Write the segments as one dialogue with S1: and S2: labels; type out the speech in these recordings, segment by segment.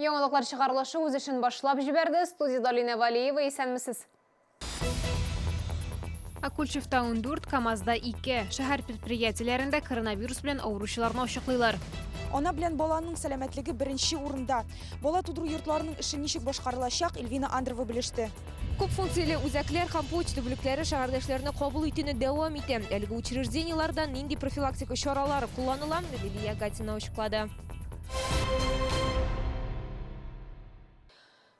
S1: Яңалыклар чыгарылышы үз эшен башлап җибәрде. Студияда Алина Валиева, исәнмесез? Акульчевта 14, КамАЗда 2. Шәһәр предприятиеләрендә коронавирус белән авыручыларны ачыклыйлар.
S2: Ана белән баланың сәламәтлеге беренче урында. Бала тудыру йортларының эше ничек башкарылачак, Эльвина Андрова белеште.
S3: Күп функцияле үзәкләр һәм почта бүлекләре шәһәрдәшләрне кабул итүне дәвам итә. Әлеге учреждениеларда нинди профилактика чаралары кулланыла, Лилия Гатина ачыклады.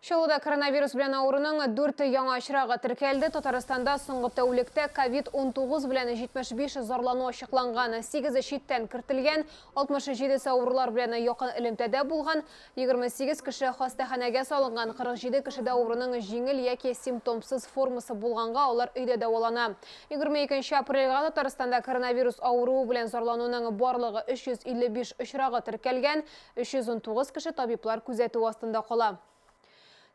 S1: Шолуда коронавирус белән авыруның 4 яңа очрагы теркәлде. Татарстанда соңгы тәүлектә COVID-19 белән 75 зарлану ачыкланган. 8 читтән кертелгән, 67 авырулар белән якын элемтәдә булган, 28 кеше хастаханәгә салынган, 47 кешедә авыруның җиңел яки симптомсыз формасы булганга, алар өйдә дәвалана. 22 апрельгә Татарстанда коронавирус авыруы белән зарлануның барлыгы 355 очрагы теркәлгән, 319 кеше табиблар күзәтү астында кала.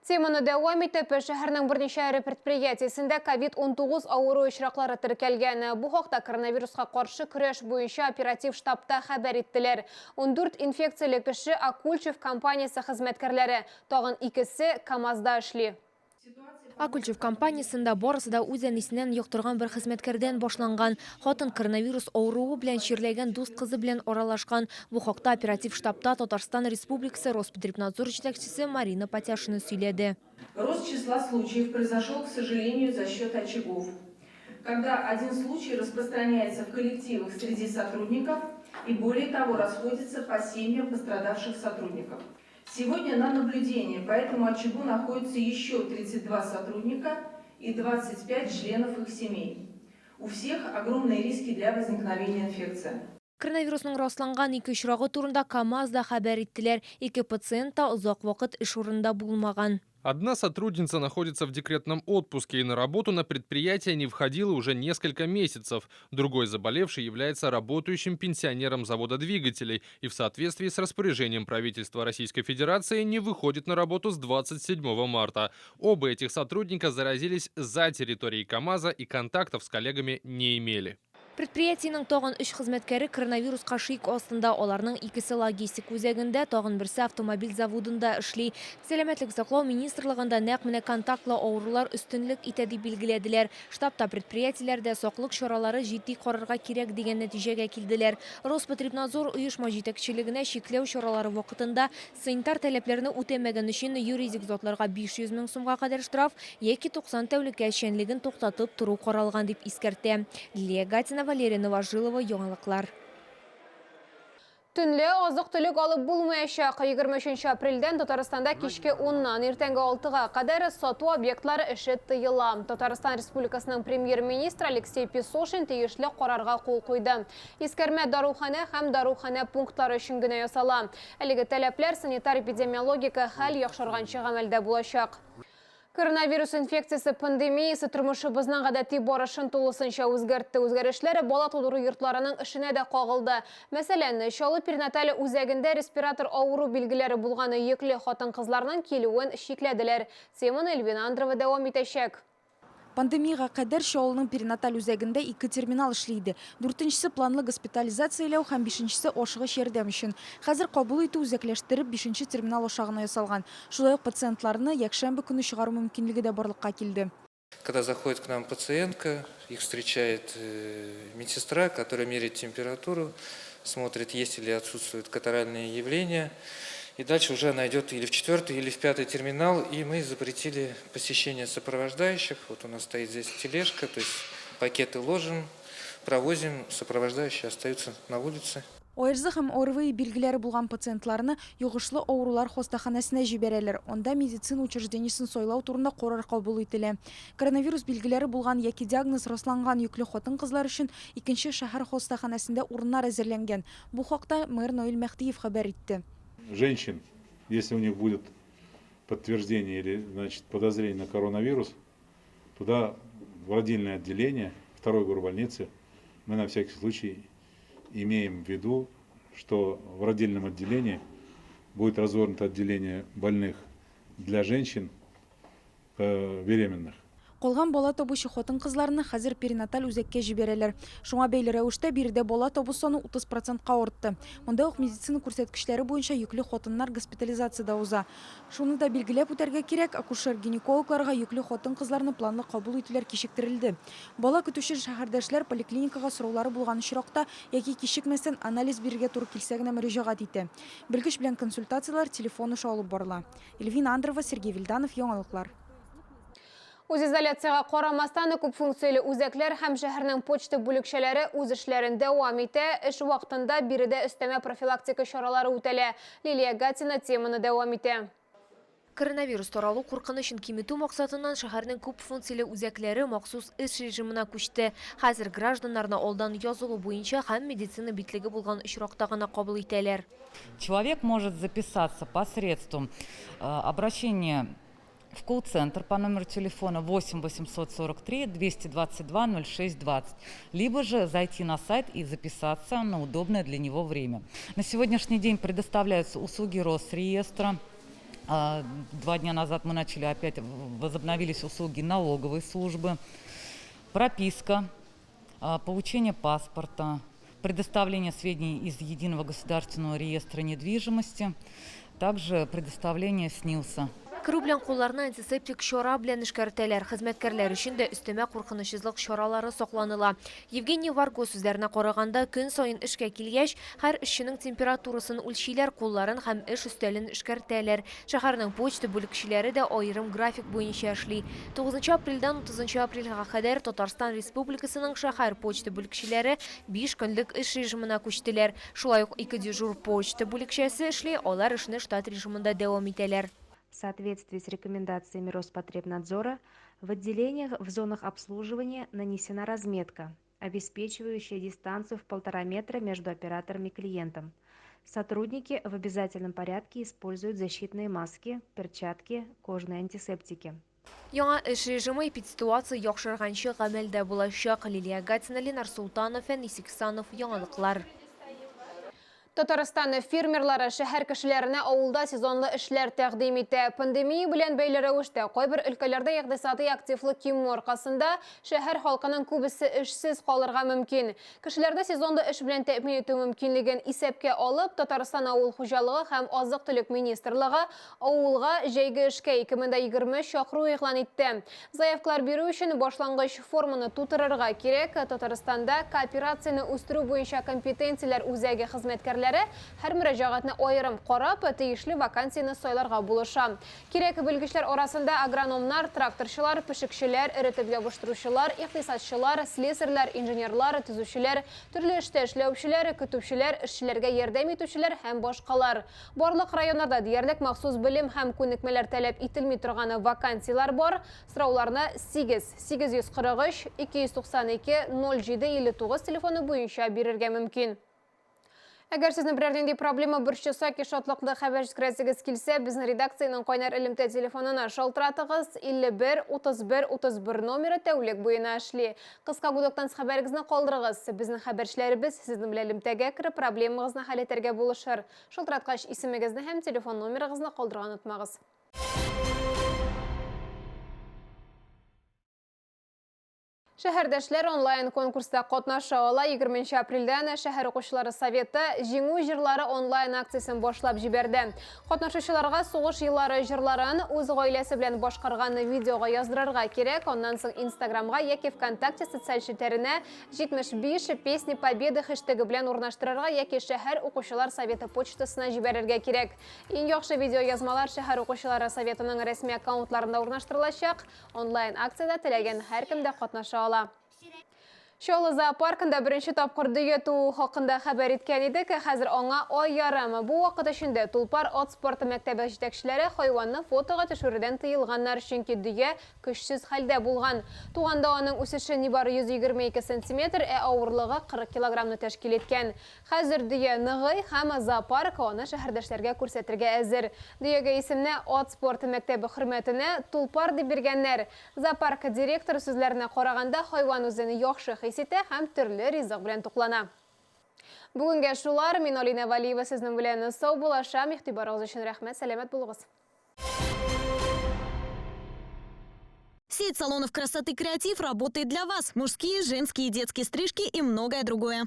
S1: Теманы дәвам итеп, шәһәрнең берничә предприятиесендә COVID-19 авыру очраклары теркәлгән. Бу хакта коронавируска каршы көрәш буенча оператив штабта хәбәр иттеләр. 14 инфекцияле кеше Акульчев компаниясе хезмәткәрләре, тагын 2се КамАЗда эшли.
S3: Акульчев компаниясында барысы да үз әнисеннән юктырган бер хезмәткәрдән башланган. Хатын коронавирус авыруы белән чирләгән дуст кызы белән аралашкан. Бу хакта оператив штабта Татарстан Республикасы Роспотребнадзор җитәкчесе Марина Потяшина сөйләде.
S4: Рост числа случаев произошел, к сожалению, за счет очагов. Когда один случай распространяется в коллективах среди сотрудников и, более того, расходится по семьям пострадавших сотрудников. Сегодня на наблюдении по этому очагу находится еще 32 сотрудника и 25 членов их семей. У всех огромные риски для возникновения инфекции.
S3: Коронавирусның расланган 2 очрагы турында КамАЗда хәбәр иттеләр. 2 пациент та озак вакыт эш урынында булмаган.
S5: Одна сотрудница находится в декретном отпуске и на работу на предприятие не входила уже несколько месяцев. Другой заболевший является работающим пенсионером завода двигателей и в соответствии с распоряжением правительства Российской Федерации не выходит на работу с 27 марта. Оба этих сотрудника заразились за территорией КамАЗа и контактов с коллегами не имели.
S3: Предприятиенең тагын 3 хезмәткәре коронавируска шик астында, аларның 2се логистик үзәгендә, тагын берсе автомобиль заводында эшли. Сәламәтлек саклау министрлыгында нәкъ менә контактлы авырулар өстенлек итә дип билгеләделәр. Штабта предприятиеләрдә саклык чаралары җитди карарга кирәк дигән нәтиҗәгә килделәр. Роспотребнадзор оешма җитәкчелегенә чикләү чаралары вакытында санитар таләпләрне үтәмәгән өчен юридик затларга 500 мең сумга кадәр штраф яки 90 тәүлеккә эшчәнлеген туктатып туру каралган дип искәртә. Лилия Гатина, Валерия Новожилова, яңалыклар.
S1: Төнле азык-төлек алып булмаячак. 23 апрельдән Татарстанда кичке 10-нан иртәнге 6-га кадәр сату объектлары эше тыела. Татарстан Республикасының премьер-министры Алексей Песошин тиешле карарга кул куйды. Искәрмә дарухана һәм дарухана пунктлары өчен генә ясала. Әлеге таләпләр санитар-эпидемиологик хәл яхшырганчы гамәлдә булачак. Коронавирус инфекциясы пандемиясы тормышыбызның гадәти барышын тулысынча үзгәртте. Үзгәрешләре бала тудыру йортларының эшенә дә кагылды. Мәсәлән, Чаллы перинаталь үзәгендә респиратор авыру билгеләре булган йөкле хатын-кызларның килүен чикләделәр. Теманы Эльвина Андрова дәвам итәчәк.
S2: Пандемияга кадәр Чаллының перинаталь үзәгендә 2 терминал эшлейде. 4-нчесе планлы госпитализацияләү һәм 5-нчесе ашыгыч ярдәм өчен. Хәзер кабул итү үзәкләштереп 5-нче терминал ашагына ясалган. Шулай ук пациентларны якшәмбе көне чыгару мөмкинлеге дә барлыкка килде.
S6: Когда заходит к нам пациентка, их встречает медсестра, которая меряет температуру, смотрит, есть ли отсутствуют катаральные явления. И дальше уже она идет или в 4-й, или в 5-й терминал, и мы запретили посещение сопровождающих. Вот у нас стоит здесь тележка, то есть пакеты ложим, провозим, сопровождающие остаются на улице.
S2: ОРЗ һәм ОРВИ билгеләре булган пациентларны югышлы авырулар хастаханәсенә җибәрәләр. Онда медицина учреждениесен сайлау турында карар кабул ителә. Коронавирус билгеләре булган яки диагноз расланган йөкле хатын-кызлар өчен 2-нче шәһәр хастаханәсендә урыннар әзерләнгән. Бу хакта мэр Наил Мәхтиев хәбәр итте.
S7: Женщин, если у них будет подтверждение или подозрение на коронавирус, туда в родильное отделение 2-й горбольницы мы на всякий случай имеем в виду, что в родильном отделении будет развернуто отделение больных для женщин беременных.
S2: Колган бала тобушы хотын кызларны хәзер перинаталь үзәккә җибәрәләр. Шуңа бәйле рәвештә биредә бала табу саны 30%-ка артты. Монда ук медицина күрсәткечләре буенча йөкле хотыннар госпитализациядә уза. Шуны да билгеләп үтәргә кирәк, акушер-гинекологларга йөкле хотын кызларны планлы кабул итүләр кичектерелде. Бала көтүче шәһәрдәшләр поликлиникага сораулары булган очракта яки кичекмәсән анализ бирергә туры килсә генә мөрәҗәгать итә. Белгеч белән консультациялар телефон аша алып барыла. Эльвина Андрова, Сергей Вильданов, яңалыклар.
S1: Үз изоляцияга карамастан күп функцияле үзәкләр һәм шәһәрнең почта бүлекчәләре үз эшләрен дәвам итә. Эш вакытында биредә өстәмә профилактика чаралары үтәлә. Лилия Гатина теманы дәвам итә.
S3: Коронавирус таралу куркынычын киметү максатыннан шәһәрнең күп функцияле үзәкләре махсус эш режимына күчте. Хәзер гражданнарны алдан язылу буенча һәм медицина битлеге булган очракта гына кабул итәләр.
S8: Человек может записаться посредством обращения в колл-центр по номеру телефона 8 843 222 06 20, либо же зайти на сайт и записаться на удобное для него время. На сегодняшний день предоставляются услуги Росреестра. 2 дня назад мы начали опять, возобновились услуги налоговой службы, прописка, получение паспорта, предоставление сведений из Единого государственного реестра недвижимости, также предоставление СНИЛСа.
S3: Керү белән кулларны антисептик чара белән эшкәртәләр. Хезмәткәрләр өчен дә өстәмә куркынычсызлык чаралары сакланыла. Евгений Варго сүзләренә караганда, көн саен эшкә килгәч, һәр эшченең температурасын үлчиләр, кулларын һәм эш өстәлен эшкәртәләр. Шәһәрнең почта бүлекчеләре дә аерым график буенча эшли. 9 апрельдән 30 апрельгә кадәр Татарстан Республикасының шәһәр почта бүлекчеләре 5 көнлек эш режимына күчтеләр. Шулай ук 2 дежур почта бүлекчәсе эшли, алар эшне штат режимында дәвам итәләр.
S9: В соответствии с рекомендациями Роспотребнадзора в отделениях в зонах обслуживания нанесена разметка, обеспечивающая дистанцию в 1,5 метра между оператором и клиентом. Сотрудники в обязательном порядке используют защитные маски, перчатки, кожные антисептики.
S3: Яңа эш режимы эпидситуация яхшырганчы гамәлдә булачак. Лилия Гатина, Ленар Султанов, Фәнис Иксанов, яңалыклар.
S1: Татарстан фермерлары шәһәр кешеләренә авылда сезонлы эшләр тәкъдим итә. Пандемия белән бәйле рәвештә кайбер өлкәләрдә икътисади активлык кимү аркасында шәһәр халкының күбесе эшсез калырга мөмкин. Кешеләрдә сезонлы эш белән тәэмин итү мөмкинлеген исәпкә алып, Татарстан авыл хуҗалыгы һәм азык-төлек министрлыгы авылга җәйге эшкә 2020 чакыру игълан итте. Заявкалар бирү өчен башлангыч форманы тутырырга кирәк. Татарстанда кооперацияны үстерү буенча компетенцияләр үзәге хезмәткәрләре һәр мөрәҗәгатьне аерым карап, тиешле вакансияны сайларга булыша. Кирәк белгечләр арасында агрономнар, тракторчылар, пешекчеләр, эретеп ябыштыручылар, икътисадчылар, слесарьлар, инженерлар, төзүчеләр, төрле эштә эшләүчеләр, көтүчеләр, эшчеләргә ярдәм итүчеләр һәм башкалар. Барлык районнарда диярлек махсус белем һәм күнекмәләр таләп ителми торган вакансиялар бар. Сорауларны 8 843 292 0759 телефоны буенча бирергә мөмкин. Әгәр сезнең берәр нинди проблема борчыса, ки шатлыклы хәбәр җиткерәсегез килсә, безнең редакциянең кайнар элемтә телефонына шалтыратыгыз. 51 31 31 номеры тәүлек буена эшли. Кыска гудоктан хәбәрегезне калдырыгыз. Безнең хәбәрчеләребез сезнең белән элемтәгә кирип проблемагызны хәл итәргә булышыр. Шалтыраткач исемегезне һәм телефон номерыгызны калдырырга онытмагыз. Шәһәрдәшләр онлайн конкурста катнаша ала. 20 апрельдән шәһәр укучылары советы җиңү җырлары онлайн акциясын башлап җибәрде. Катнашучыларга сугыш еллары җырларын үз гаиләсе белән башкарган видеога яздырырга кирәк. Аннан соң Инстаграмга яки ВКонтакте социаль челтәренә 75 песни победы хэштегы белән урнаштырырга яки шәһәр укучылар советы почтасына җибәрергә кирәк. Иң яхшы видео язмалар шәһәр укучылары советының рәсми аккаунтларында урнаштырылачак. Онлайн акциядә теләгән һәркем дә катнаша ала. Шолы зоопаркында беренче тапкыр дөя туу хакында хәбәр иткән идек. Хәзер аңа ай ярым. Бу вакыт эчендә Тулпар ат спорты мәктәбе җитәкчеләре хайванны фотога төшерүдән тыелганнар, чөнки дөя көчсез хәлдә булган. Туганда аның үсеше нибары 122 см, авырлыгы 40 килограммны тәшкил иткән. Хәзер дөя ныгый һәм зоопарк аны шәһәрдәшләргә күрсәтергә әзер. Дөягә исемне ат спорты мәктәбе хөрмәтенә Тулпар дип биргәннәр. Зоопарк директоры сүзләренә караганда, хайван үзен яхшы хиситә һәм төрле ризык белән туклана. Бүгенгә шулар. Мин Алина Валиева сезнең белән сау булашам. Игътибарыгыз өчен рәхмәт. Сәламәт булыгыз.
S10: Сеть салонов красоты «Креатив» работает для вас. Мужские, женские, детские стрижки и многое другое.